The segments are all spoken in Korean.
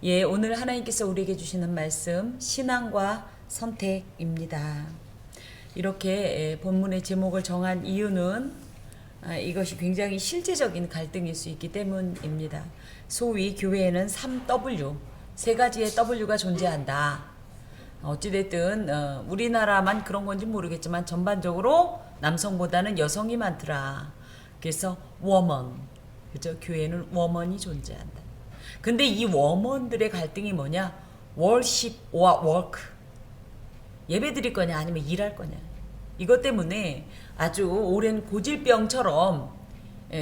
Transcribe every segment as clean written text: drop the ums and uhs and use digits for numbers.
예, 오늘 하나님께서 우리에게 주시는 말씀 신앙과 선택입니다. 이렇게 본문의 제목을 정한 이유는 이것이 굉장히 실제적인 갈등일 수 있기 때문입니다. 소위 교회에는 3W, 세 가지의 W가 존재한다. 어찌됐든 우리나라만 그런 건지 모르겠지만 전반적으로 남성보다는 여성이 많더라. 그래서 woman, 그죠? 교회는 woman이 존재한다. 근데 이 워먼들의 갈등이 뭐냐? worship or work. 예배 드릴 거냐 아니면 일할 거냐. 이것 때문에 아주 오랜 고질병처럼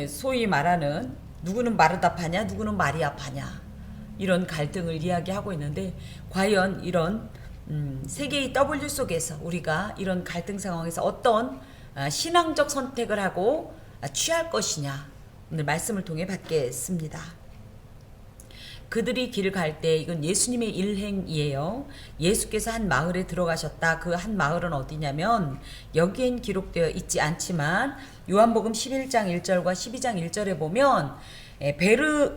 소위 말하는 누구는 마르다파냐 누구는 마리아파냐 이런 갈등을 이야기하고 있는데 과연 이런 세 개의 W 속에서 우리가 이런 갈등 상황에서 어떤 신앙적 선택을 하고 취할 것이냐 오늘 말씀을 통해 받겠습니다. 그들이 길을 갈 때 이건 예수님의 일행이에요. 예수께서 한 마을에 들어가셨다. 그 한 마을은 어디냐면 여기엔 기록되어 있지 않지만 요한복음 11장 1절과 12장 1절에 보면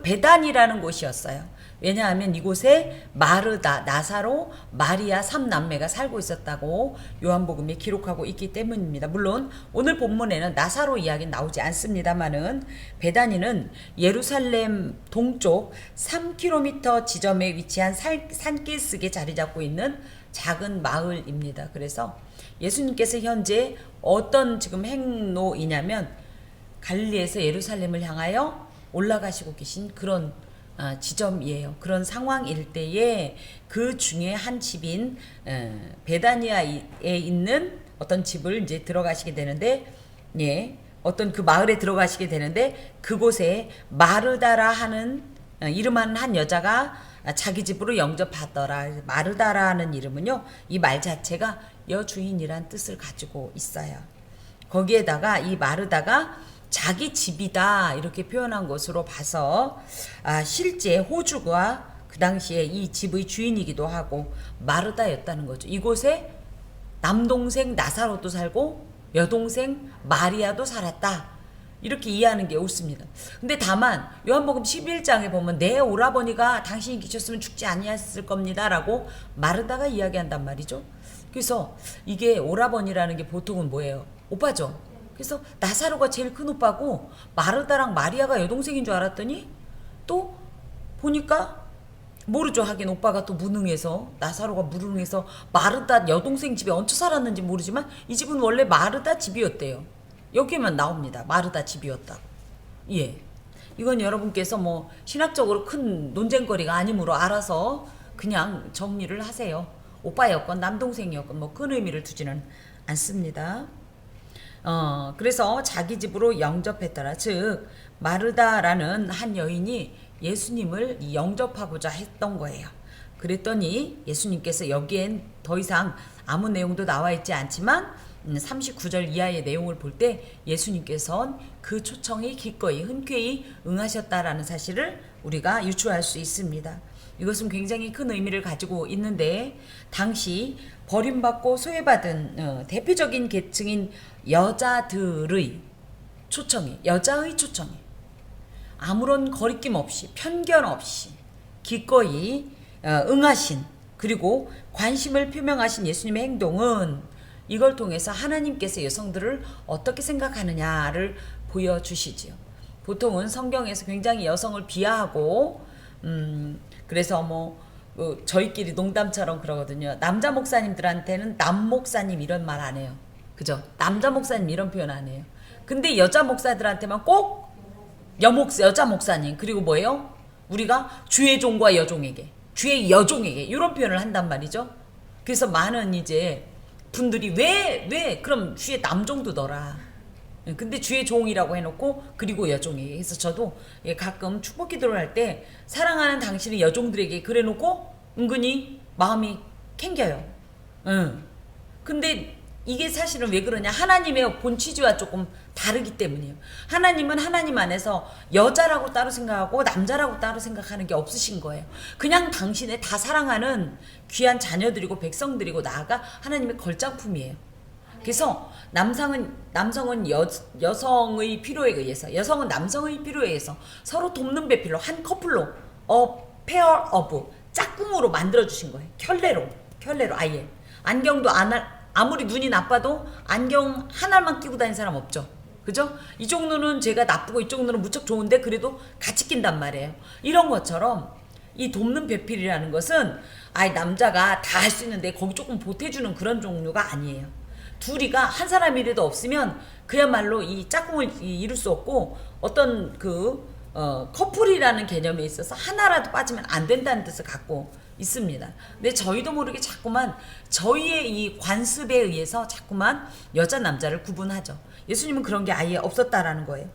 베단이라는 곳이었어요. 왜냐하면 이곳에 마르다, 나사로, 마리아 3남매가 살고 있었다고 요한복음에 기록하고 있기 때문입니다. 물론 오늘 본문에는 나사로 이야기는 나오지 않습니다만은 베다니는 예루살렘 동쪽 3km 지점에 위치한 산길슭에 자리 잡고 있는 작은 마을입니다. 그래서 예수님께서 현재 어떤 지금 행로이냐면 갈릴리에서 예루살렘을 향하여 올라가시고 계신 그런 지점이에요. 그런 상황일 때에 그 중에 한 집인 베다니아에 있는 어떤 집을 이제 들어가시게 되는데, 예, 어떤 그 마을에 들어가시게 되는데 그곳에 마르다라 하는 이름하는 한 여자가 자기 집으로 영접하더라. 마르다라는 이름은요, 이 말 자체가 여주인이란 뜻을 가지고 있어요. 거기에다가 이 마르다가 자기 집이다 이렇게 표현한 것으로 봐서 실제 호주가 그 당시에 이 집의 주인이기도 하고 마르다였다는 거죠. 이곳에 남동생 나사로도 살고 여동생 마리아도 살았다. 이렇게 이해하는 게 옳습니다. 근데 다만 요한복음 11장에 보면 내 오라버니가 당신이 계셨으면 죽지 아니했을 겁니다 라고 마르다가 이야기한단 말이죠. 그래서 이게 오라버니라는 게 보통은 뭐예요? 오빠죠. 그래서 나사로가 제일 큰 오빠고 마르다랑 마리아가 여동생인 줄 알았더니 또 보니까 모르죠. 하긴 오빠가 또 무능해서 나사로가 무능해서 마르다 여동생 집에 얹혀 살았는지 모르지만 이 집은 원래 마르다 집이었대요. 여기에만 나옵니다. 마르다 집이었다고. 예. 이건 여러분께서 뭐 신학적으로 큰 논쟁거리가 아니므로 알아서 그냥 정리를 하세요. 오빠였건 남동생이었건 뭐 큰 의미를 두지는 않습니다. 그래서 자기 집으로 영접했더라. 즉 마르다라는 한 여인이 예수님을 영접하고자 했던 거예요. 그랬더니 예수님께서 여기엔 더 이상 아무 내용도 나와 있지 않지만 39절 이하의 내용을 볼 때 예수님께서는 그 초청에 기꺼이 흔쾌히 응하셨다라는 사실을 우리가 유추할 수 있습니다. 이것은 굉장히 큰 의미를 가지고 있는데 당시 버림받고 소외받은 대표적인 계층인 여자들의 초청이, 여자의 초청이 아무런 거리낌 없이 편견 없이 기꺼이 응하신 그리고 관심을 표명하신 예수님의 행동은 이걸 통해서 하나님께서 여성들을 어떻게 생각하느냐를 보여주시지요. 보통은 성경에서 굉장히 여성을 비하하고 그래서 저희끼리 농담처럼 그러거든요. 남자 목사님들한테는 남 목사님 이런 말 안 해요. 그죠? 남자 목사님 이런 표현 안 해요. 근데 여자 목사들한테만 꼭 여자 목사님 그리고 뭐예요? 우리가 주의 종과 여종에게 주의 여종에게 이런 표현을 한단 말이죠. 그래서 많은 이제 분들이 왜 그럼 주의 남종도 더라. 근데 주의 종이라고 해놓고 그리고 여종에게 해서 저도 가끔 축복 기도를 할 때 사랑하는 당신의 여종들에게 그래놓고 은근히 마음이 캥겨요. 근데 이게 사실은 왜 그러냐? 하나님의 본 취지와 조금 다르기 때문이에요. 하나님은 하나님 안에서 여자라고 따로 생각하고 남자라고 따로 생각하는 게 없으신 거예요. 그냥 당신의 다 사랑하는 귀한 자녀들이고 백성들이고 나아가 하나님의 걸작품이에요. 그래서 남성은 여성의 필요에 의해서, 여성은 남성의 필요에 의해서 서로 돕는 배필로 한 커플로 pair of 짝꿍으로 만들어 주신 거예요. 켤레로 아예. 안경도 아무리 눈이 나빠도 안경 하나만 끼고 다니는 사람 없죠. 그죠? 이쪽 눈은 제가 나쁘고 이쪽 눈은 무척 좋은데 그래도 같이 낀단 말이에요. 이런 것처럼 이 돕는 배필이라는 것은 남자가 다 할 수 있는데 거기 조금 보태주는 그런 종류가 아니에요. 둘이가 한 사람이라도 없으면 그야말로 이 짝꿍을 이룰 수 없고 어떤 커플이라는 개념에 있어서 하나라도 빠지면 안 된다는 뜻을 갖고 있습니다. 근데 저희도 모르게 자꾸만 저희의 이 관습에 의해서 자꾸만 여자 남자를 구분하죠. 예수님은 그런 게 아예 없었다라는 거예요.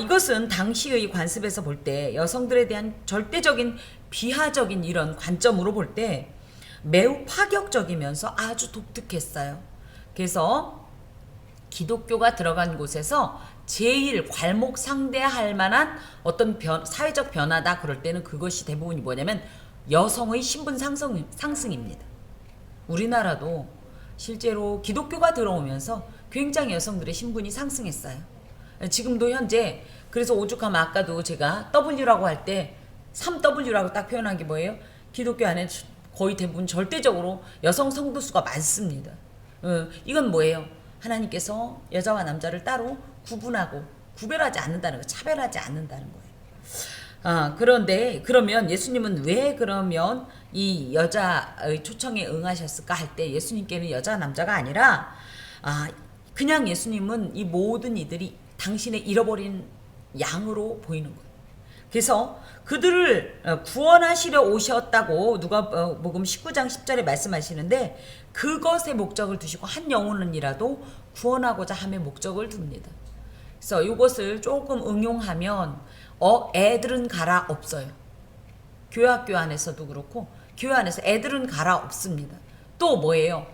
이것은 당시의 관습에서 볼 때 여성들에 대한 절대적인 비하적인 이런 관점으로 볼 때 매우 파격적이면서 아주 독특했어요. 그래서 기독교가 들어간 곳에서 제일 괄목상대할 만한 어떤 사회적 변화다 그럴 때는 그것이 대부분이 뭐냐면 여성의 신분 상승입니다. 우리나라도 실제로 기독교가 들어오면서 굉장히 여성들의 신분이 상승했어요. 지금도 현재 그래서 오죽하면 아까도 제가 W라고 할 때 3W라고 딱 표현한 게 뭐예요? 기독교 안에 거의 대부분 절대적으로 여성 성도수가 많습니다. 이건 뭐예요? 하나님께서 여자와 남자를 따로 구분하고 구별하지 않는다는 거, 차별하지 않는다는 거예요. 그런데 그러면 예수님은 왜 그러면 이 여자의 초청에 응하셨을까 할 때 예수님께는 여자 남자가 아니라 그냥 예수님은 이 모든 이들이 당신의 잃어버린 양으로 보이는 거예요. 그래서 그들을 구원하시려 오셨다고 누가복음 19장 10절에 말씀하시는데 그것의 목적을 두시고 한 영혼은이라도 구원하고자 함의 목적을 둡니다. 그래서 이것을 조금 응용하면 애들은 가라 없어요. 교회학교 안에서도 그렇고 교회 안에서 애들은 가라 없습니다. 또 뭐예요?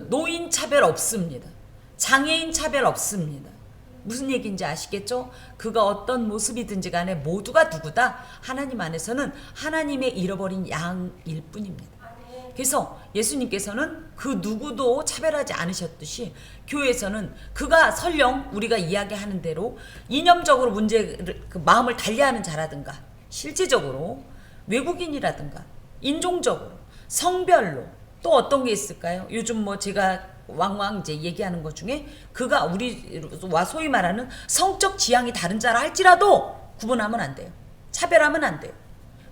노인 차별 없습니다. 장애인 차별 없습니다. 무슨 얘기인지 아시겠죠? 그가 어떤 모습이든지 간에 모두가 누구다? 하나님 안에서는 하나님의 잃어버린 양일 뿐입니다. 그래서 예수님께서는 그 누구도 차별하지 않으셨듯이 교회에서는 그가 설령 우리가 이야기하는 대로 이념적으로 마음을 달리하는 자라든가 실질적으로 외국인이라든가 인종적으로 성별로 또 어떤 게 있을까요? 요즘 제가 왕왕 이제 얘기하는 것 중에 그가 우리와 소위 말하는 성적 지향이 다른 자라 할지라도 구분하면 안 돼요. 차별하면 안 돼요.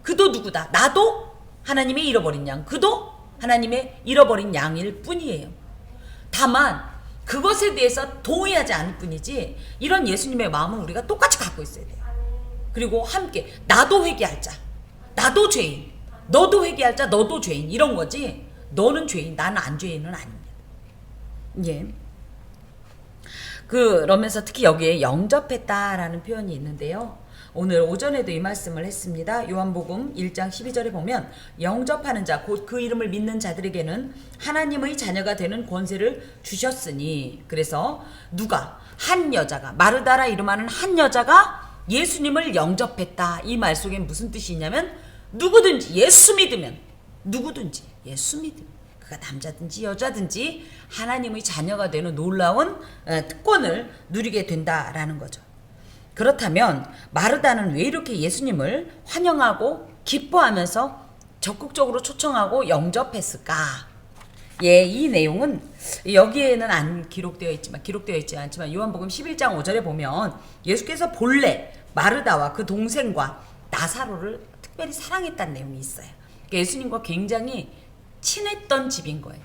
그도 누구다. 나도 하나님의 잃어버린 양, 그도 하나님의 잃어버린 양일 뿐이에요. 다만 그것에 대해서 동의하지 않을 뿐이지 이런 예수님의 마음은 우리가 똑같이 갖고 있어야 돼요. 그리고 함께 나도 회개할 자, 나도 죄인, 너도 회개할 자, 너도 죄인 이런 거지 너는 죄인, 나는 안 죄인은 아닙니다. 예. 그러면서 특히 여기에 영접했다라는 표현이 있는데요. 오늘 오전에도 이 말씀을 했습니다. 요한복음 1장 12절에 보면 영접하는 자, 곧 그 이름을 믿는 자들에게는 하나님의 자녀가 되는 권세를 주셨으니 그래서 누가? 한 여자가 마르다라 이름하는 한 여자가 예수님을 영접했다. 이 말 속에 무슨 뜻이 있냐면 누구든지 예수 믿으면 누구든지 예수 믿으면 그가 남자든지 여자든지 하나님의 자녀가 되는 놀라운 특권을 누리게 된다라는 거죠. 그렇다면 마르다는 왜 이렇게 예수님을 환영하고 기뻐하면서 적극적으로 초청하고 영접했을까? 예, 이 내용은 여기에는 안 기록되어 있지 않지만 요한복음 11장 5절에 보면 예수께서 본래 마르다와 그 동생과 나사로를 특별히 사랑했다는 내용이 있어요. 그러니까 예수님과 굉장히 친했던 집인 거예요.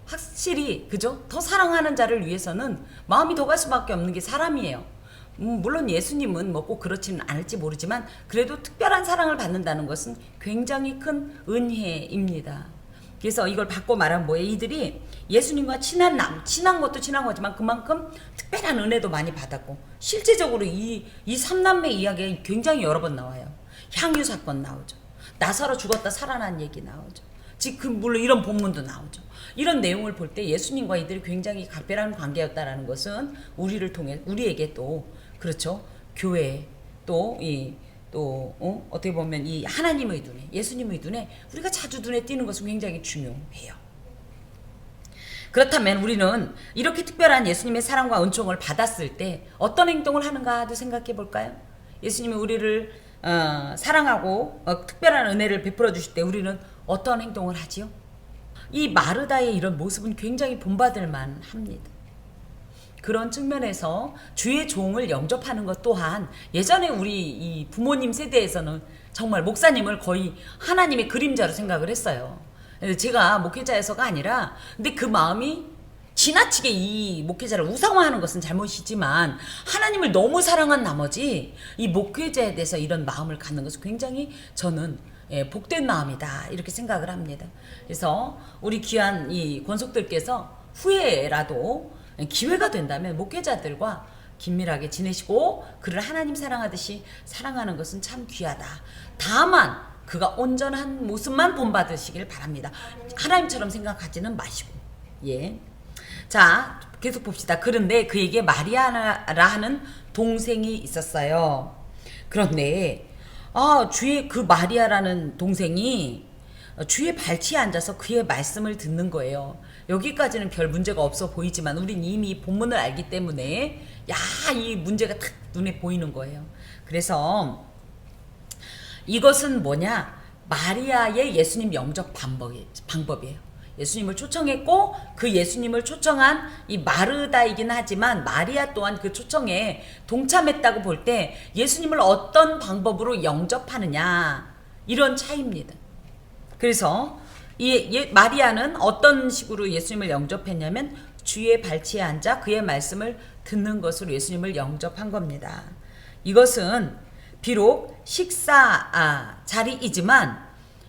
확실히 그죠? 더 사랑하는 자를 위해서는 마음이 더 갈 수밖에 없는 게 사람이에요. 물론 예수님은 꼭 그렇지는 않을지 모르지만 그래도 특별한 사랑을 받는다는 것은 굉장히 큰 은혜입니다. 그래서 이걸 바꿔 말하면 뭐예요? 이들이 예수님과 친한 것도 친한 거지만 그만큼 특별한 은혜도 많이 받았고 실제적으로 이 삼남매 이야기가 굉장히 여러 번 나와요. 향유 사건 나오죠. 나사로 죽었다 살아난 얘기 나오죠. 지금 물론 이런 본문도 나오죠. 이런 내용을 볼 때 예수님과 이들이 굉장히 각별한 관계였다라는 것은 우리를 통해 우리에게 또 그렇죠. 교회 어떻게 보면 이 하나님의 눈에 예수님의 눈에 우리가 자주 눈에 띄는 것은 굉장히 중요해요. 그렇다면 우리는 이렇게 특별한 예수님의 사랑과 은총을 받았을 때 어떤 행동을 하는가도 생각해 볼까요? 예수님이 우리를 사랑하고 특별한 은혜를 베풀어 주실 때 우리는 어떤 행동을 하지요? 이 마르다의 이런 모습은 굉장히 본받을 만합니다. 그런 측면에서 주의 종을 영접하는 것 또한 예전에 우리 이 부모님 세대에서는 정말 목사님을 거의 하나님의 그림자로 생각을 했어요. 제가 목회자여서가 아니라 근데 그 마음이 지나치게 이 목회자를 우상화하는 것은 잘못이지만 하나님을 너무 사랑한 나머지 이 목회자에 대해서 이런 마음을 갖는 것은 굉장히 저는 복된 마음이다 이렇게 생각을 합니다. 그래서 우리 귀한 이 권속들께서 후회라도 기회가 된다면 목회자들과 긴밀하게 지내시고 그를 하나님 사랑하듯이 사랑하는 것은 참 귀하다. 다만 그가 온전한 모습만 본받으시길 바랍니다. 하나님처럼 생각하지는 마시고. 예. 자, 계속 봅시다. 그런데 그에게 마리아라 하는 동생이 있었어요. 그런데 주의 그 마리아라는 동생이 주의 발치에 앉아서 그의 말씀을 듣는 거예요. 여기까지는 별 문제가 없어 보이지만 우린 이미 본문을 알기 때문에 이 문제가 딱 눈에 보이는 거예요. 그래서 이것은 뭐냐? 마리아의 예수님 영접 방법이에요. 예수님을 초청했고 그 예수님을 초청한 이 마르다이긴 하지만 마리아 또한 그 초청에 동참했다고 볼 때 예수님을 어떤 방법으로 영접하느냐 이런 차이입니다. 그래서 이 마리아는 어떤 식으로 예수님을 영접했냐면 주의 발치에 앉아 그의 말씀을 듣는 것으로 예수님을 영접한 겁니다. 이것은 비록 식사 자리이지만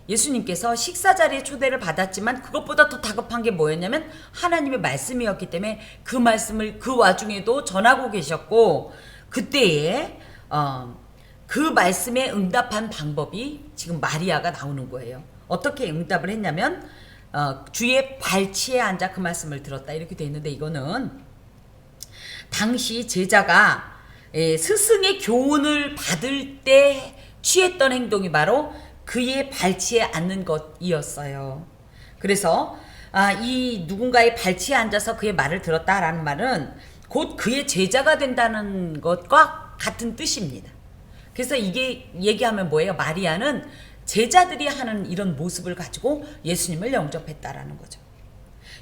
예수님께서 식사 자리에 초대를 받았지만 그것보다 더 다급한 게 뭐였냐면 하나님의 말씀이었기 때문에 그 말씀을 그 와중에도 전하고 계셨고 그때에 그 말씀에 응답한 방법이 지금 마리아가 나오는 거예요. 어떻게 응답을 했냐면 주의 발치에 앉아 그 말씀을 들었다 이렇게 돼 있는데 이거는 당시 제자가 스승의 교훈을 받을 때 취했던 행동이 바로 그의 발치에 앉는 것이었어요. 그래서 이 누군가의 발치에 앉아서 그의 말을 들었다라는 말은 곧 그의 제자가 된다는 것과 같은 뜻입니다. 그래서 이게 얘기하면 뭐예요? 마리아는 제자들이 하는 이런 모습을 가지고 예수님을 영접했다라는 거죠.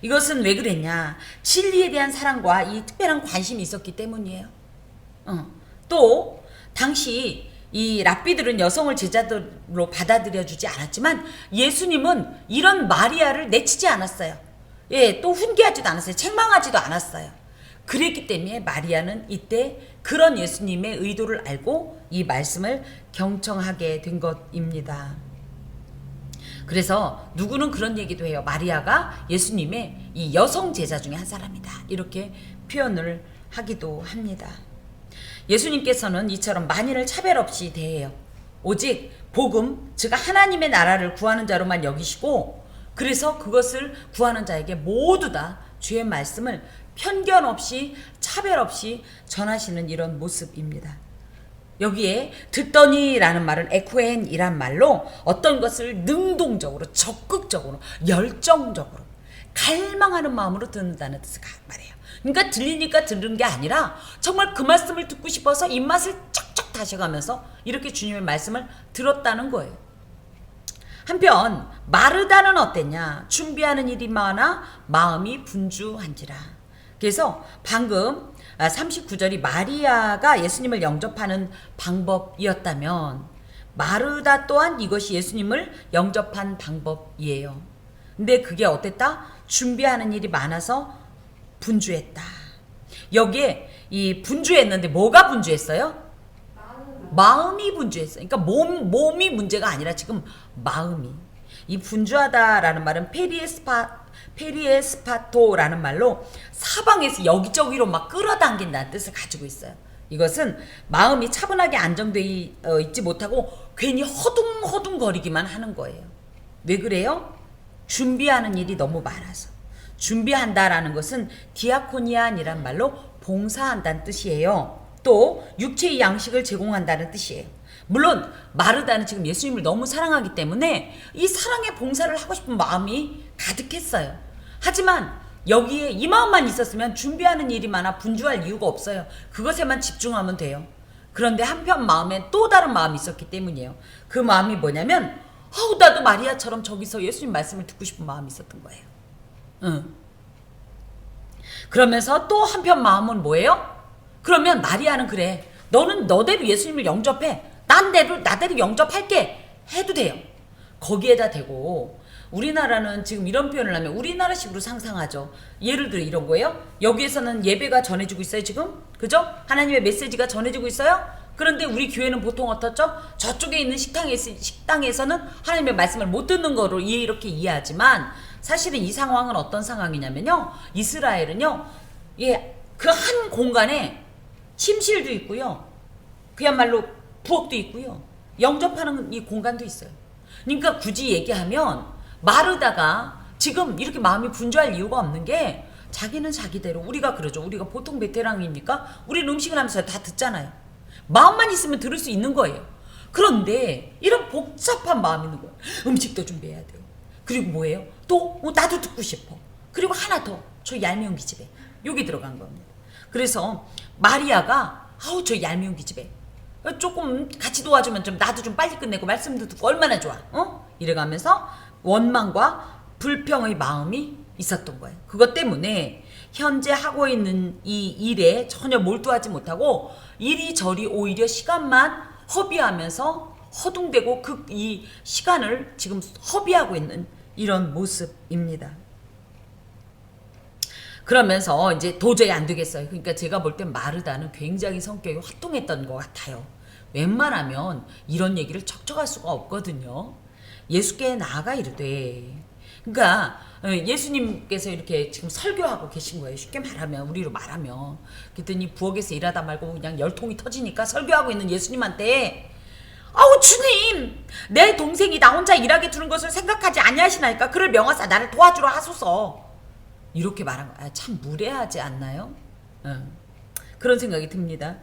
이것은 왜 그랬냐? 진리에 대한 사랑과 이 특별한 관심이 있었기 때문이에요. 또 당시 이 랍비들은 여성을 제자들로 받아들여주지 않았지만 예수님은 이런 마리아를 내치지 않았어요. 또 훈계하지도 않았어요. 책망하지도 않았어요. 그랬기 때문에 마리아는 이때 그런 예수님의 의도를 알고 이 말씀을 경청하게 된 것입니다. 그래서 누구는 그런 얘기도 해요. 마리아가 예수님의 이 여성 제자 중에 한 사람이다. 이렇게 표현을 하기도 합니다. 예수님께서는 이처럼 만인을 차별 없이 대해요. 오직 복음, 즉 하나님의 나라를 구하는 자로만 여기시고 그래서 그것을 구하는 자에게 모두 다 주의 말씀을 편견 없이 차별 없이 전하시는 이런 모습입니다. 여기에 듣더니라는 말은 에쿠엔이란 말로 어떤 것을 능동적으로 적극적으로 열정적으로 갈망하는 마음으로 듣는다는 뜻을 말해요. 그러니까 들리니까 들은 게 아니라 정말 그 말씀을 듣고 싶어서 입맛을 쫙쫙 다셔가면서 이렇게 주님의 말씀을 들었다는 거예요. 한편 마르다는 어땠냐? 준비하는 일이 많아 마음이 분주한지라. 그래서 방금 39절이 마리아가 예수님을 영접하는 방법이었다면 마르다 또한 이것이 예수님을 영접한 방법이에요. 근데 그게 어땠다? 준비하는 일이 많아서 분주했다. 여기에 이 분주했는데 뭐가 분주했어요? 마음이 분주했어요. 그러니까 몸이 문제가 아니라 지금 마음이. 이 분주하다라는 말은 페리에스파토라는 말로 사방에서 여기저기로 막 끌어당긴다는 뜻을 가지고 있어요. 이것은 마음이 차분하게 안정되어 있지 못하고 괜히 허둥허둥거리기만 하는 거예요. 왜 그래요? 준비하는 일이 너무 많아서. 준비한다라는 것은 디아코니안이란 말로 봉사한다는 뜻이에요. 또 육체의 양식을 제공한다는 뜻이에요. 물론 마르다는 지금 예수님을 너무 사랑하기 때문에 이 사랑의 봉사를 하고 싶은 마음이 가득했어요. 하지만 여기에 이 마음만 있었으면 준비하는 일이 많아 분주할 이유가 없어요. 그것에만 집중하면 돼요. 그런데 한편 마음에 또 다른 마음이 있었기 때문이에요. 그 마음이 뭐냐면 나도 마리아처럼 저기서 예수님 말씀을 듣고 싶은 마음이 있었던 거예요. 응. 그러면서 또 한편 마음은 뭐예요? 그러면 마리아는 그래. 너는 너대로 예수님을 영접해. 나대로 영접할게. 해도 돼요. 거기에다 대고 우리나라는 지금 이런 표현을 하면 우리나라식으로 상상하죠. 예를 들어 이런 거예요. 여기에서는 예배가 전해지고 있어요 지금. 그죠? 하나님의 메시지가 전해지고 있어요. 그런데 우리 교회는 보통 어떻죠? 저쪽에 있는 식당에서는 하나님의 말씀을 못 듣는 거로 이렇게 이해하지만 사실은 이 상황은 어떤 상황이냐면요. 이스라엘은요. 그 한 공간에 침실도 있고요. 그야말로 부엌도 있고요. 영접하는 이 공간도 있어요. 그러니까 굳이 얘기하면 마르다가 지금 이렇게 마음이 분주할 이유가 없는 게 자기는 자기대로 우리가 그러죠. 우리가 보통 베테랑이니까 우리는 음식을 하면서 다 듣잖아요. 마음만 있으면 들을 수 있는 거예요. 그런데 이런 복잡한 마음이 있는 거예요. 음식도 준비해야 돼요. 그리고 뭐예요? 또 나도 듣고 싶어. 그리고 하나 더. 저 얄미운 기집애. 여기 들어간 겁니다. 그래서 마리아가 저 얄미운 기집애. 조금 같이 도와주면 좀 나도 좀 빨리 끝내고 말씀도 듣고 얼마나 좋아. 이래가면서 원망과 불평의 마음이 있었던 거예요. 그것 때문에 현재 하고 있는 이 일에 전혀 몰두하지 못하고 이리저리 오히려 시간만 허비하면서 허둥대고 이 시간을 지금 허비하고 있는 이런 모습입니다. 그러면서 이제 도저히 안 되겠어요. 그러니까 제가 볼 땐 마르다는 굉장히 성격이 활동했던 것 같아요. 웬만하면 이런 얘기를 척척할 수가 없거든요. 예수께 나아가 이르되. 그러니까 예수님께서 이렇게 지금 설교하고 계신 거예요. 쉽게 말하면 우리로 말하면. 그랬더니 부엌에서 일하다 말고 그냥 열통이 터지니까 설교하고 있는 예수님한테 주님 내 동생이 나 혼자 일하게 두는 것을 생각하지 아니하시나이까 그를 명하사 나를 도와주러 하소서. 이렇게 말한 거 참 무례하지 않나요? 그런 생각이 듭니다.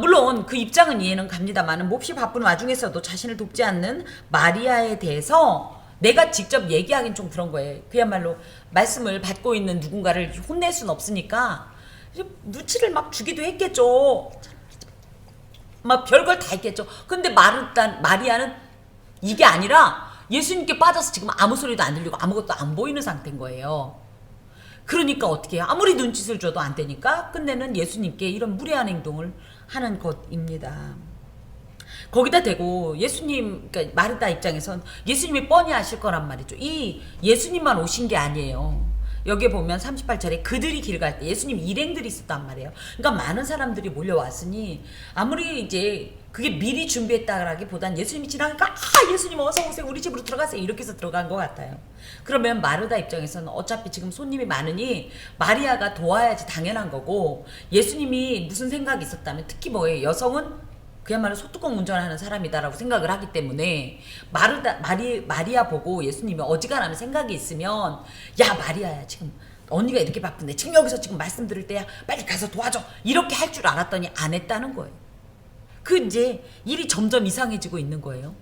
물론 그 입장은 이해는 갑니다만 몹시 바쁜 와중에서도 자신을 돕지 않는 마리아에 대해서 내가 직접 얘기하긴 좀 그런 거예요. 그야말로 말씀을 받고 있는 누군가를 혼낼 수는 없으니까 눈치를 막 주기도 했겠죠. 막 별걸 다 했겠죠. 근데 마리아는 이게 아니라 예수님께 빠져서 지금 아무 소리도 안 들리고 아무것도 안 보이는 상태인 거예요. 그러니까 어떻게 해요? 아무리 눈짓을 줘도 안 되니까 끝내는 예수님께 이런 무례한 행동을 하는 것입니다. 거기다 대고 예수님, 그러니까 마르다 입장에선 예수님이 뻔히 아실 거란 말이죠. 이 예수님만 오신 게 아니에요. 여기에 보면 38절에 그들이 길 갈 때 예수님 일행들이 있었단 말이에요. 그러니까 많은 사람들이 몰려왔으니 아무리 이제 그게 미리 준비했다라기보단 예수님이 지나가니까 예수님 어서 오세요. 우리 집으로 들어가세요. 이렇게 해서 들어간 것 같아요. 그러면 마르다 입장에서는 어차피 지금 손님이 많으니 마리아가 도와야지 당연한 거고 예수님이 무슨 생각이 있었다면 특히 뭐예요? 여성은 그야말로 소뚜껑 운전하는 사람이다라고 생각을 하기 때문에 마리아 보고 예수님이 어지간하면 생각이 있으면 야 마리아야 지금 언니가 이렇게 바쁜데 지금 여기서 지금 말씀 들을 때야 빨리 가서 도와줘 이렇게 할 줄 알았더니 안 했다는 거예요. 그 이제 일이 점점 이상해지고 있는 거예요.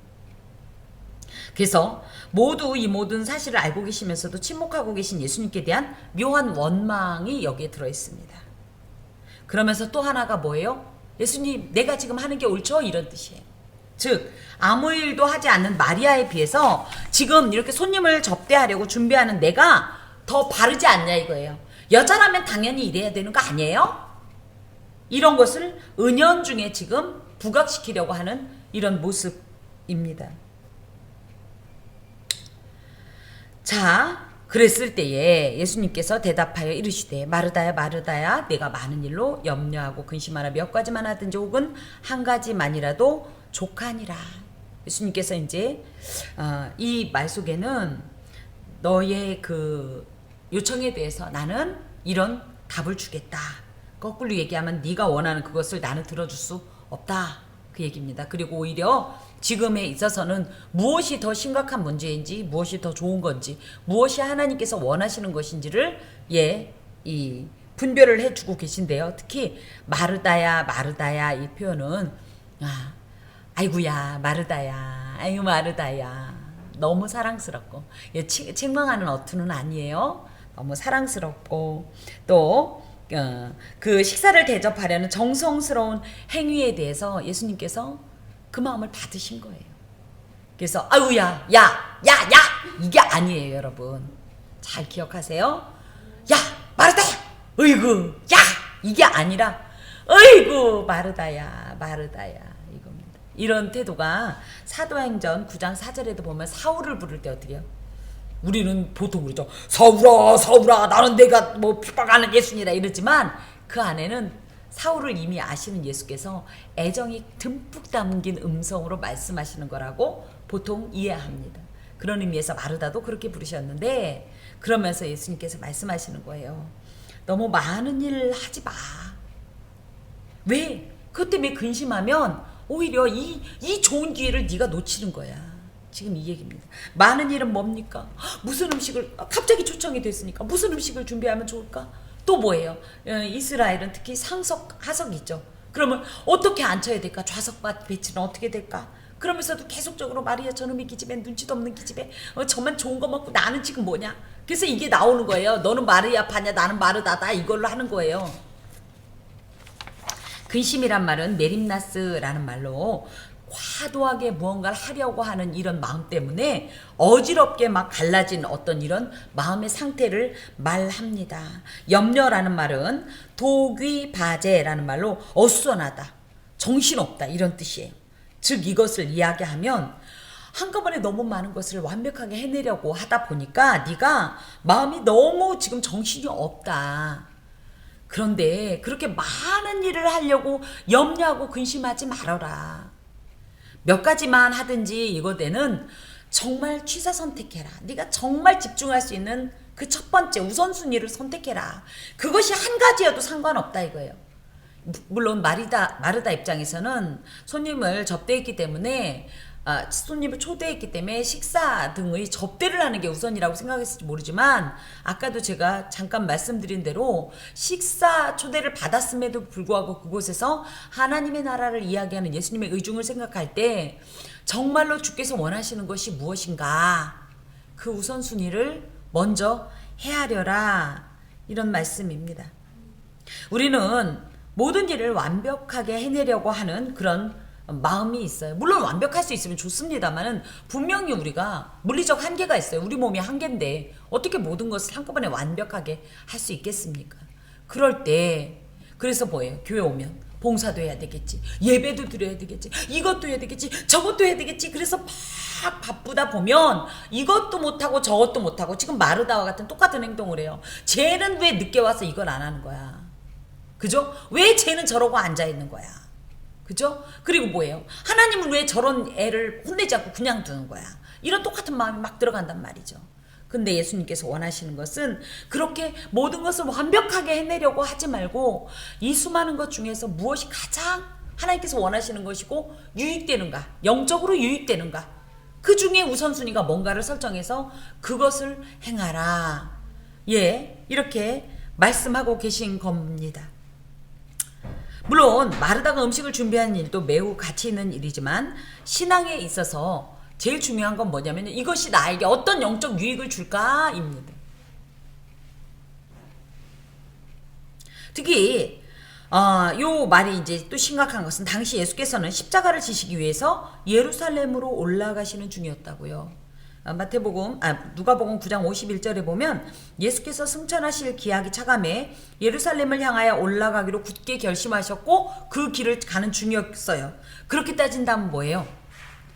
그래서 모두 이 모든 사실을 알고 계시면서도 침묵하고 계신 예수님께 대한 묘한 원망이 여기에 들어있습니다. 그러면서 또 하나가 뭐예요? 예수님 내가 지금 하는 게 옳죠? 이런 뜻이에요. 즉 아무 일도 하지 않는 마리아에 비해서 지금 이렇게 손님을 접대하려고 준비하는 내가 더 바르지 않냐 이거예요. 여자라면 당연히 이래야 되는 거 아니에요? 이런 것을 은연중에 지금 부각시키려고 하는 이런 모습입니다. 자, 그랬을 때에 예수님께서 대답하여 이르시되 마르다야 마르다야 내가 많은 일로 염려하고 근심하라 몇 가지만 하든지 혹은 한 가지만이라도 족하니라. 예수님께서 이제 이 말 속에는 너의 그 요청에 대해서 나는 이런 답을 주겠다. 거꾸로 얘기하면 네가 원하는 그것을 나는 들어줄 수 없다. 그 얘기입니다. 그리고 오히려 지금에 있어서는 무엇이 더 심각한 문제인지 무엇이 더 좋은 건지 무엇이 하나님께서 원하시는 것인지를 이 분별을 해주고 계신데요. 특히 마르다야 마르다야 이 표현은 아이고야 마르다야 아이고 마르다야 너무 사랑스럽고 책망하는 어투는 아니에요. 너무 사랑스럽고 또 그 식사를 대접하려는 정성스러운 행위에 대해서 예수님께서 그 마음을 받으신 거예요. 그래서 아유야 야 이게 아니에요. 여러분 잘 기억하세요. 야 마르다야 어이구 야 이게 아니라 어이구 마르다야 이겁니다. 이런 태도가 사도행전 9장 4절에도 보면 사울을 부를 때 어떻게 해요? 우리는 보통 그러죠. 사울아 나는 내가 뭐 핍박하는 예수니라 이러지만 그 안에는 사울을 이미 아시는 예수께서 애정이 듬뿍 담긴 음성으로 말씀하시는 거라고 보통 이해합니다. 그런 의미에서 마르다도 그렇게 부르셨는데 그러면서 예수님께서 말씀하시는 거예요. 너무 많은 일을 하지 마. 왜? 그것 때문에 근심하면 오히려 이 좋은 기회를 네가 놓치는 거야. 지금 이 얘기입니다. 많은 일은 뭡니까? 무슨 음식을 갑자기 초청이 됐으니까 무슨 음식을 준비하면 좋을까? 또 뭐예요? 이스라엘은 특히 상석, 하석이 있죠. 그러면 어떻게 앉혀야 될까? 좌석밭 배치는 어떻게 될까? 그러면서도 계속적으로 마리아 저놈의 기집애 눈치도 없는 기집애 저만 좋은 거 먹고 나는 지금 뭐냐? 그래서 이게 나오는 거예요. 너는 마리아 파냐 나는 마르다다 이걸로 하는 거예요. 근심이란 말은 메림나스라는 말로 과도하게 무언가를 하려고 하는 이런 마음 때문에 어지럽게 막 갈라진 어떤 이런 마음의 상태를 말합니다. 염려라는 말은 도귀바제라는 말로 어수선하다, 정신없다 이런 뜻이에요. 즉 이것을 이야기하면 한꺼번에 너무 많은 것을 완벽하게 해내려고 하다 보니까 네가 마음이 너무 지금 정신이 없다. 그런데 그렇게 많은 일을 하려고 염려하고 근심하지 말아라. 몇 가지만 하든지 이거대는 정말 취사 선택해라. 네가 정말 집중할 수 있는 그 첫 번째 우선순위를 선택해라. 그것이 한 가지여도 상관없다 이거예요. 물론 마르다 입장에서는 손님을 접대했기 때문에 손님을 초대했기 때문에 식사 등의 접대를 하는 게 우선이라고 생각했을지 모르지만 아까도 제가 잠깐 말씀드린 대로 식사 초대를 받았음에도 불구하고 그곳에서 하나님의 나라를 이야기하는 예수님의 의중을 생각할 때 정말로 주께서 원하시는 것이 무엇인가 그 우선순위를 먼저 헤아려라 이런 말씀입니다. 우리는 모든 일을 완벽하게 해내려고 하는 그런 마음이 있어요. 물론 완벽할 수 있으면 좋습니다만은 분명히 우리가 물리적 한계가 있어요. 우리 몸이 한계인데 어떻게 모든 것을 한꺼번에 완벽하게 할 수 있겠습니까? 그럴 때 그래서 뭐예요? 교회 오면 봉사도 해야 되겠지, 예배도 드려야 되겠지, 이것도 해야 되겠지, 저것도 해야 되겠지. 그래서 막 바쁘다 보면 이것도 못하고 저것도 못하고 지금 마르다와 같은 똑같은 행동을 해요. 쟤는 왜 늦게 와서 이걸 안 하는 거야? 그죠? 왜 쟤는 저러고 앉아있는 거야? 그죠? 그리고 뭐예요? 하나님은 왜 저런 애를 혼내지 않고 그냥 두는 거야? 이런 똑같은 마음이 막 들어간단 말이죠. 근데 예수님께서 원하시는 것은 그렇게 모든 것을 완벽하게 해내려고 하지 말고 이 수많은 것 중에서 무엇이 가장 하나님께서 원하시는 것이고 유익되는가? 영적으로 유익되는가? 그 중에 우선순위가 뭔가를 설정해서 그것을 행하라. 예, 이렇게 말씀하고 계신 겁니다. 물론 마르다가 음식을 준비하는 일도 매우 가치 있는 일이지만 신앙에 있어서 제일 중요한 건 뭐냐면 이것이 나에게 어떤 영적 유익을 줄까입니다. 특히 요 말이 이제 또 심각한 것은 당시 예수께서는 십자가를 지시기 위해서 예루살렘으로 올라가시는 중이었다고요. 누가복음 9장 51절에 보면 예수께서 승천하실 기약이 차감해 예루살렘을 향하여 올라가기로 굳게 결심하셨고 그 길을 가는 중이었어요. 그렇게 따진다면 뭐예요?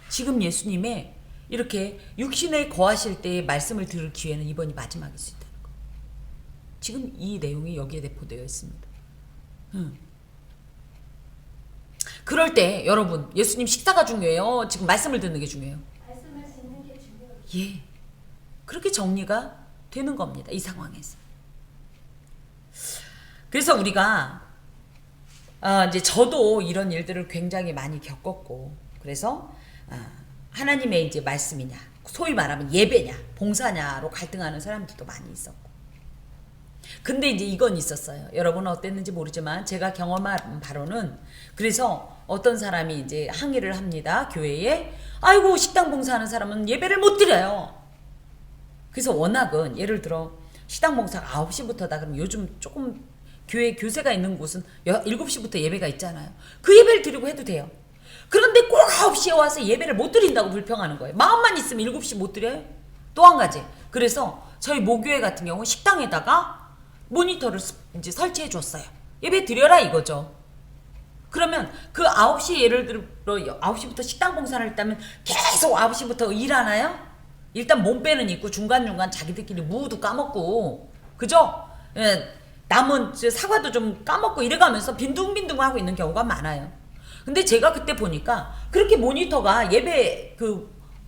지금 예수님의 이렇게 육신에 거하실 때의 말씀을 들을 기회는 이번이 마지막일 수 있다는 거. 지금 이 내용이 여기에 내포되어 있습니다. 그럴 때 여러분 예수님 식사가 중요해요? 지금 말씀을 듣는 게 중요해요? 예, 그렇게 정리가 되는 겁니다. 이 상황에서. 그래서 우리가 이제 저도 이런 일들을 굉장히 많이 겪었고, 그래서 하나님의 이제 말씀이냐, 소위 말하면 예배냐, 봉사냐로 갈등하는 사람들도 많이 있었고. 근데 이제 이건 있었어요. 여러분은 어땠는지 모르지만 제가 경험한 바로는 그래서 어떤 사람이 이제 항의를 합니다. 교회에. 아이고 식당 봉사하는 사람은 예배를 못 드려요. 그래서 워낙은 예를 들어 식당 봉사가 9시부터다 그러면 요즘 조금 교회 교세가 있는 곳은 7시부터 예배가 있잖아요. 그 예배를 드리고 해도 돼요. 그런데 꼭 9시에 와서 예배를 못 드린다고 불평하는 거예요. 마음만 있으면 7시 못 드려요? 또 한 가지. 그래서 저희 모교회 같은 경우 식당에다가 모니터를 이제 설치해 줬어요. 예배 드려라 이거죠. 그러면 그 9시에 예를 들어 9시부터 식당 봉사를 했다면 계속 9시부터 일하나요? 일단 몸빼는 있고 중간중간 자기들끼리 무도 까먹고 그죠? 예, 남은 사과도 좀 까먹고 이래가면서 빈둥빈둥 하고 있는 경우가 많아요. 근데 제가 그때 보니까 그렇게 모니터가 예배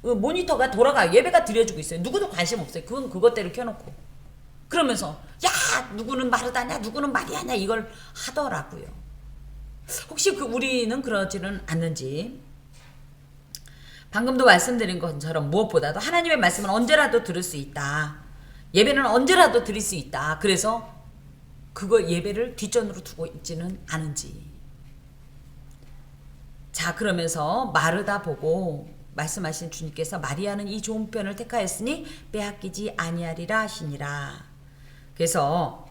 모니터가 돌아가요. 예배가 드려지고 있어요. 누구도 관심 없어요. 그건 그것대로 켜놓고 그러면서 야 누구는 마르다냐 누구는 마리아냐 이걸 하더라고요. 혹시 우리는 그러지는 않는지. 방금도 말씀드린 것처럼 무엇보다도 하나님의 말씀은 언제라도 들을 수 있다. 예배는 언제라도 드릴 수 있다. 그래서 그거 예배를 뒷전으로 두고 있지는 않은지. 자, 그러면서 마르다 보고 말씀하신 주님께서 마리아는 이 좋은 편을 택하였으니 빼앗기지 아니하리라 하시니라. 그래서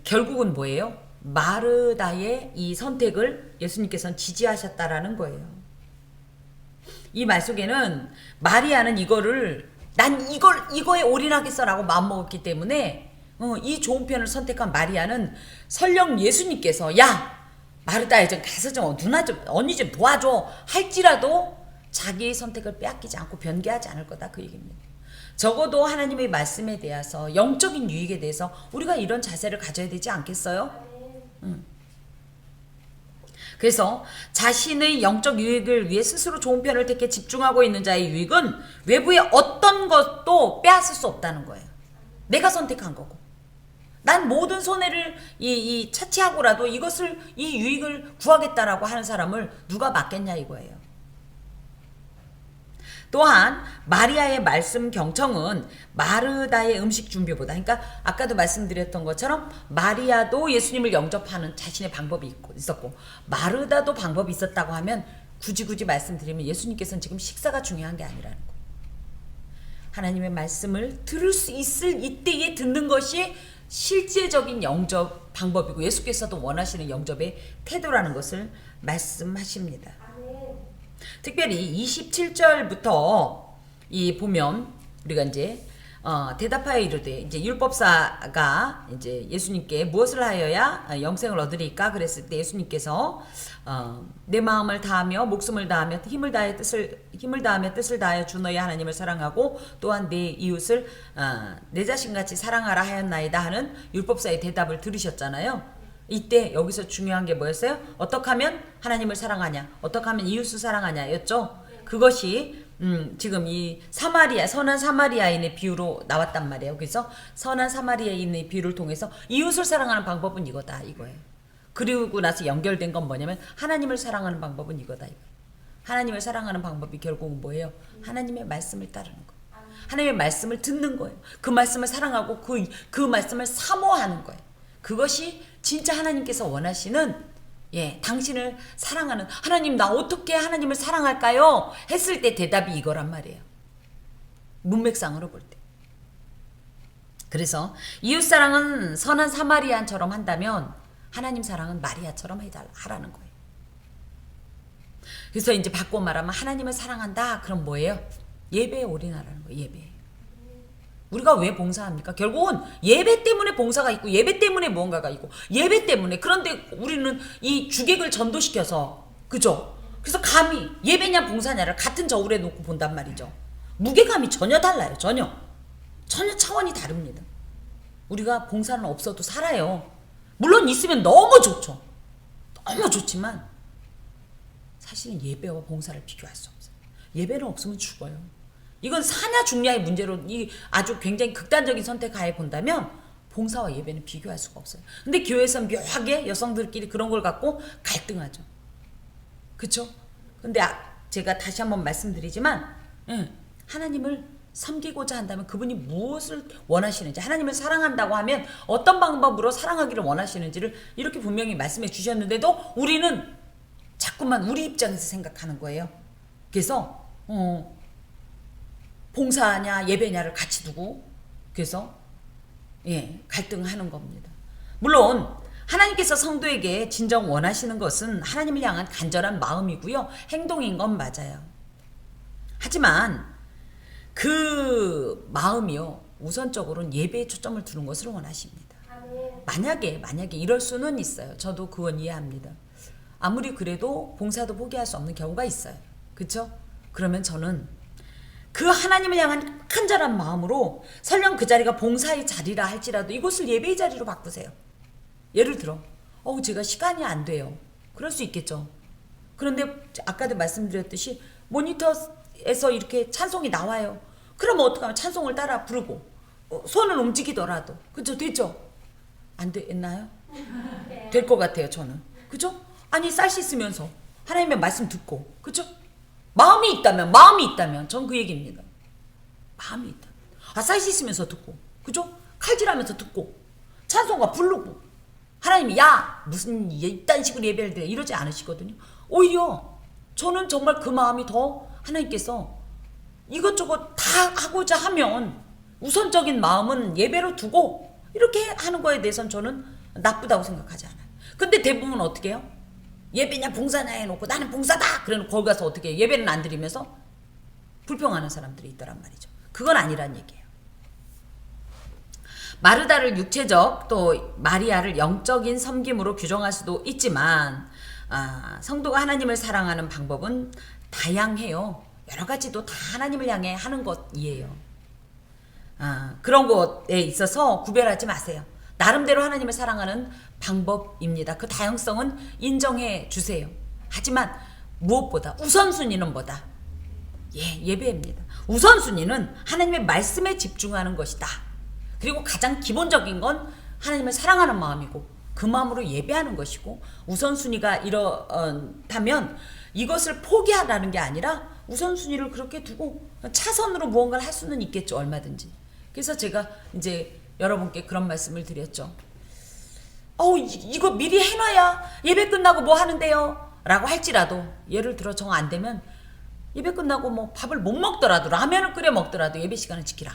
결국은 뭐예요? 마르다의 이 선택을 예수님께서는 지지하셨다라는 거예요. 이 말 속에는 마리아는 난 이거에 올인하겠어라고 마음먹었기 때문에 이 좋은 편을 선택한 마리아는 설령 예수님께서 야 마르다야 좀 가서 좀 누나 좀 언니 좀 도와줘 할지라도 자기의 선택을 빼앗기지 않고 변개하지 않을 거다 그 얘기입니다. 적어도 하나님의 말씀에 대해서 영적인 유익에 대해서 우리가 이런 자세를 가져야 되지 않겠어요? 그래서 자신의 영적 유익을 위해 스스로 좋은 편을 택해 집중하고 있는 자의 유익은 외부의 어떤 것도 빼앗을 수 없다는 거예요. 내가 선택한 거고. 난 모든 손해를 차치하고라도 이 유익을 구하겠다라고 하는 사람을 누가 막겠냐 이거예요. 또한 마리아의 말씀 경청은 마르다의 음식 준비보다 그러니까 아까도 말씀드렸던 것처럼 마리아도 예수님을 영접하는 자신의 방법이 있었고 마르다도 방법이 있었다고 하면 굳이 말씀드리면 예수님께서는 지금 식사가 중요한 게 아니라는 거예요. 하나님의 말씀을 들을 수 있을 이때에 듣는 것이 실제적인 영접 방법이고 예수께서도 원하시는 영접의 태도라는 것을 말씀하십니다. 특별히 27절부터 보면 우리가 이제 대답하여 이르되 이제 율법사가 이제 예수님께 무엇을 하여야 영생을 얻으리까 그랬을 때 예수님께서 내 마음을 다하며 목숨을 다하며 힘을 다하여 뜻을 다하여 주 너희 하나님을 사랑하고 또한 내 이웃을 내 자신같이 사랑하라 하였나이다 하는 율법사의 대답을 들으셨잖아요. 이때 여기서 중요한 게 뭐였어요? 어떻게 하면 하나님을 사랑하냐? 어떻게 하면 이웃을 사랑하냐? 였죠? 그것이 지금 이 선한 사마리아인의 비유로 나왔단 말이에요. 그래서 선한 사마리아인의 비유를 통해서 이웃을 사랑하는 방법은 이거다 이거예요. 그리고 나서 연결된 건 뭐냐면 하나님을 사랑하는 방법은 이거다 이거예요. 하나님을 사랑하는 방법이 결국은 뭐예요? 하나님의 말씀을 따르는 거예요. 하나님의 말씀을 듣는 거예요. 그 말씀을 사랑하고 그 말씀을 사모하는 거예요. 그것이 진짜 하나님께서 원하시는 당신을 사랑하는 하나님 나 어떻게 하나님을 사랑할까요? 했을 때 대답이 이거란 말이에요. 문맥상으로 볼 때. 그래서 이웃사랑은 선한 사마리아인처럼 한다면 하나님 사랑은 마리아처럼 하라는 거예요. 그래서 이제 바꿔 말하면 하나님을 사랑한다 그럼 뭐예요? 예배에 올인하라는 거예요. 예배에. 우리가 왜 봉사합니까? 결국은 예배 때문에 봉사가 있고 예배 때문에 무언가가 있고 예배 때문에 그런데 우리는 이 주객을 전도시켜서 그죠? 그래서 감히 예배냐 봉사냐를 같은 저울에 놓고 본단 말이죠. 무게감이 전혀 달라요. 전혀 차원이 다릅니다. 우리가 봉사는 없어도 살아요. 물론 있으면 너무 좋죠. 너무 좋지만 사실은 예배와 봉사를 비교할 수 없어요. 예배는 없으면 죽어요. 이건 사냐 죽냐의 문제로 아주 굉장히 극단적인 선택하에 본다면 봉사와 예배는 비교할 수가 없어요. 근데 교회에서 묘하게 여성들끼리 그런 걸 갖고 갈등하죠. 그쵸? 근데 제가 다시 한번 말씀드리지만 하나님을 섬기고자 한다면 그분이 무엇을 원하시는지 하나님을 사랑한다고 하면 어떤 방법으로 사랑하기를 원하시는지를 이렇게 분명히 말씀해 주셨는데도 우리는 자꾸만 우리 입장에서 생각하는 거예요. 그래서 봉사냐 예배냐를 같이 두고 그래서 갈등하는 겁니다. 물론 하나님께서 성도에게 진정 원하시는 것은 하나님을 향한 간절한 마음이고요. 행동인 건 맞아요. 하지만 그 마음이요. 우선적으로는 예배에 초점을 두는 것을 원하십니다. 만약에 이럴 수는 있어요. 저도 그건 이해합니다. 아무리 그래도 봉사도 포기할 수 없는 경우가 있어요. 그렇죠? 그러면 저는 그 하나님을 향한 간절한 마음으로 설령 그 자리가 봉사의 자리라 할지라도 이곳을 예배의 자리로 바꾸세요. 예를 들어 제가 시간이 안 돼요. 그럴 수 있겠죠. 그런데 아까도 말씀드렸듯이 모니터에서 이렇게 찬송이 나와요. 그럼 어떡하면 찬송을 따라 부르고 손은 움직이더라도 그죠? 됐죠? 안 됐나요? 될 것 같아요. 저는. 그죠? 아니 쌀 씻으면서 하나님의 말씀 듣고 그죠? 마음이 있다면 전 그 얘기입니다. 마음이 있다면 쌀 씻으면서 듣고 그죠? 칼질하면서 듣고 찬송가 부르고 하나님이 야 무슨 이딴 식으로 예배를 드려 이러지 않으시거든요. 오히려 저는 정말 그 마음이 더 하나님께서 이것저것 다 하고자 하면 우선적인 마음은 예배로 두고 이렇게 하는 거에 대해서는 저는 나쁘다고 생각하지 않아요. 근데 대부분 어떻게 해요? 예배냐 봉사냐 해놓고 나는 봉사다 그래놓고 거기 가서 어떻게 해요? 예배는 안 드리면서 불평하는 사람들이 있더란 말이죠. 그건 아니란 얘기예요. 마르다를 육체적 또 마리아를 영적인 섬김으로 규정할 수도 있지만 성도가 하나님을 사랑하는 방법은 다양해요. 여러 가지도 다 하나님을 향해 하는 것이에요. 그런 것에 있어서 구별하지 마세요. 나름대로 하나님을 사랑하는 방법입니다. 그 다양성은 인정해 주세요. 하지만 무엇보다 우선순위는 뭐다? 예배입니다. 우선순위는 하나님의 말씀에 집중하는 것이다. 그리고 가장 기본적인 건 하나님을 사랑하는 마음이고 그 마음으로 예배하는 것이고 우선순위가 이렇다면 이것을 포기하라는 게 아니라 우선순위를 그렇게 두고 차선으로 무언가를 할 수는 있겠죠. 얼마든지. 그래서 제가 이제 여러분께 그런 말씀을 드렸죠. 이거 미리 해놔야 예배 끝나고 뭐 하는데요? 라고 할지라도 예를 들어 정 안 되면 예배 끝나고 뭐 밥을 못 먹더라도 라면을 끓여 먹더라도 예배 시간을 지키라.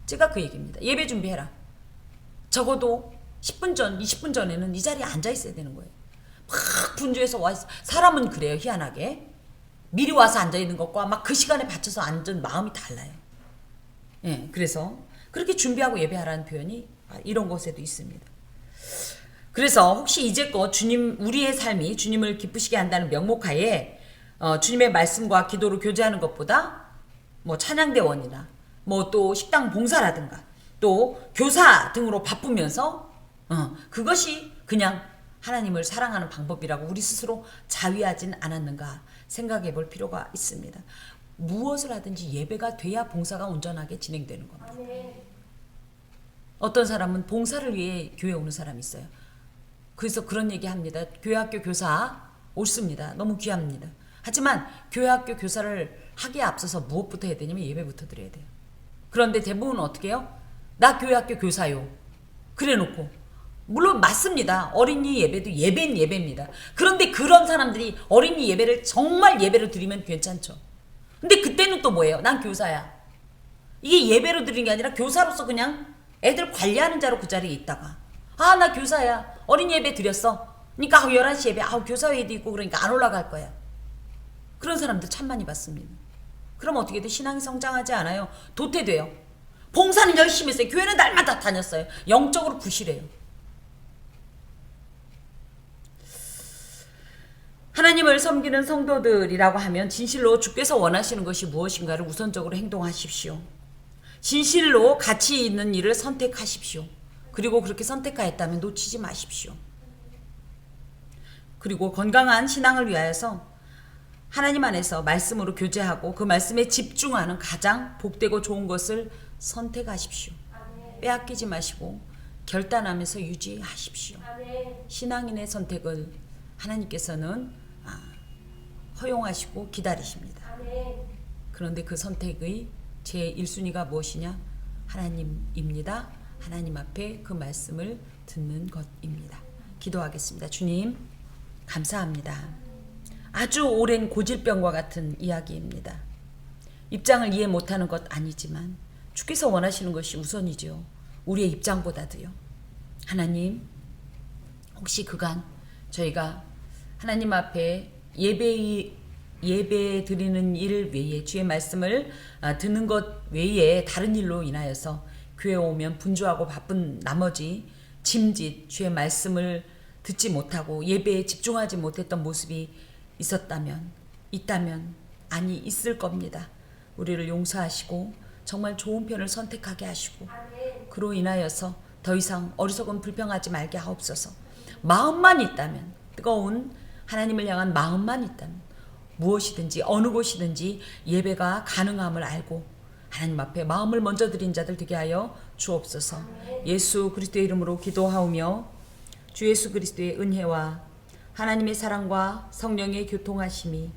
제가 그 얘기입니다. 예배 준비해라. 적어도 10분 전, 20분 전에는 이 자리에 앉아 있어야 되는 거예요. 막 분주해서 와 있어. 사람은 그래요. 희한하게. 미리 와서 앉아 있는 것과 막 그 시간에 맞춰서 앉은 마음이 달라요. 그래서 그렇게 준비하고 예배하라는 표현이 이런 것에도 있습니다. 그래서 혹시 이제껏 우리의 삶이 주님을 기쁘시게 한다는 명목하에 주님의 말씀과 기도로 교제하는 것보다 뭐 찬양대원이나 뭐 또 식당 봉사라든가 또 교사 등으로 바쁘면서 그것이 그냥 하나님을 사랑하는 방법이라고 우리 스스로 자위하진 않았는가 생각해 볼 필요가 있습니다. 무엇을 하든지 예배가 돼야 봉사가 온전하게 진행되는 겁니다. 어떤 사람은 봉사를 위해 교회 오는 사람이 있어요. 그래서 그런 얘기 합니다. 교회학교 교사 옳습니다. 너무 귀합니다. 하지만 교회학교 교사를 하기에 앞서서 무엇부터 해야 되냐면 예배부터 드려야 돼요. 그런데 대부분은 어떻게 해요? 나 교회학교 교사요. 그래 놓고 물론 맞습니다. 어린이 예배도 예배는 예배입니다. 그런데 그런 사람들이 어린이 예배를 정말 예배로 드리면 괜찮죠. 근데 그때는 또 뭐예요? 난 교사야. 이게 예배로 드리는 게 아니라 교사로서 그냥 애들 관리하는 자로 그 자리에 있다가 나 교사야. 어린이 예배 드렸어. 그러니까 11시 예배 교사회의도 있고 그러니까 안 올라갈 거야. 그런 사람들 참 많이 봤습니다. 그럼 어떻게 돼? 신앙이 성장하지 않아요. 도태돼요. 봉사는 열심히 했어요. 교회는 날마다 다녔어요. 영적으로 부실해요. 하나님을 섬기는 성도들이라고 하면 진실로 주께서 원하시는 것이 무엇인가를 우선적으로 행동하십시오. 진실로 가치 있는 일을 선택하십시오. 그리고 그렇게 선택하였다면 놓치지 마십시오. 그리고 건강한 신앙을 위하여서 하나님 안에서 말씀으로 교제하고 그 말씀에 집중하는 가장 복되고 좋은 것을 선택하십시오. 빼앗기지 마시고 결단하면서 유지하십시오. 신앙인의 선택을 하나님께서는 허용하시고 기다리십니다. 그런데 그 선택의 제 1순위가 무엇이냐? 하나님입니다. 하나님 앞에 그 말씀을 듣는 것입니다. 기도하겠습니다. 주님 감사합니다. 아주 오랜 고질병과 같은 이야기입니다. 입장을 이해 못하는 것 아니지만 주께서 원하시는 것이 우선이죠. 우리의 입장보다도요. 하나님 혹시 그간 저희가 하나님 앞에 예배 드리는 일 외에 주의 말씀을 듣는 것 외에 다른 일로 인하여서 교회 오면 분주하고 바쁜 나머지 짐짓 주의 말씀을 듣지 못하고 예배에 집중하지 못했던 모습이 있다면 아니 있을 겁니다. 우리를 용서하시고 정말 좋은 편을 선택하게 하시고 그로 인하여서 더 이상 어리석은 불평하지 말게 하옵소서. 마음만 있다면, 뜨거운 하나님을 향한 마음만 있다면 무엇이든지 어느 곳이든지 예배가 가능함을 알고 하나님 앞에 마음을 먼저 드린 자들 되게 하여 주옵소서. 예수 그리스도의 이름으로 기도하오며 주 예수 그리스도의 은혜와 하나님의 사랑과 성령의 교통하심이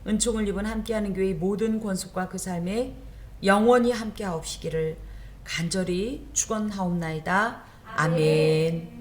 은총을 입은 함께하는 교회의 모든 권속과 그 삶에 영원히 함께하옵시기를 간절히 축원하옵나이다. 아멘.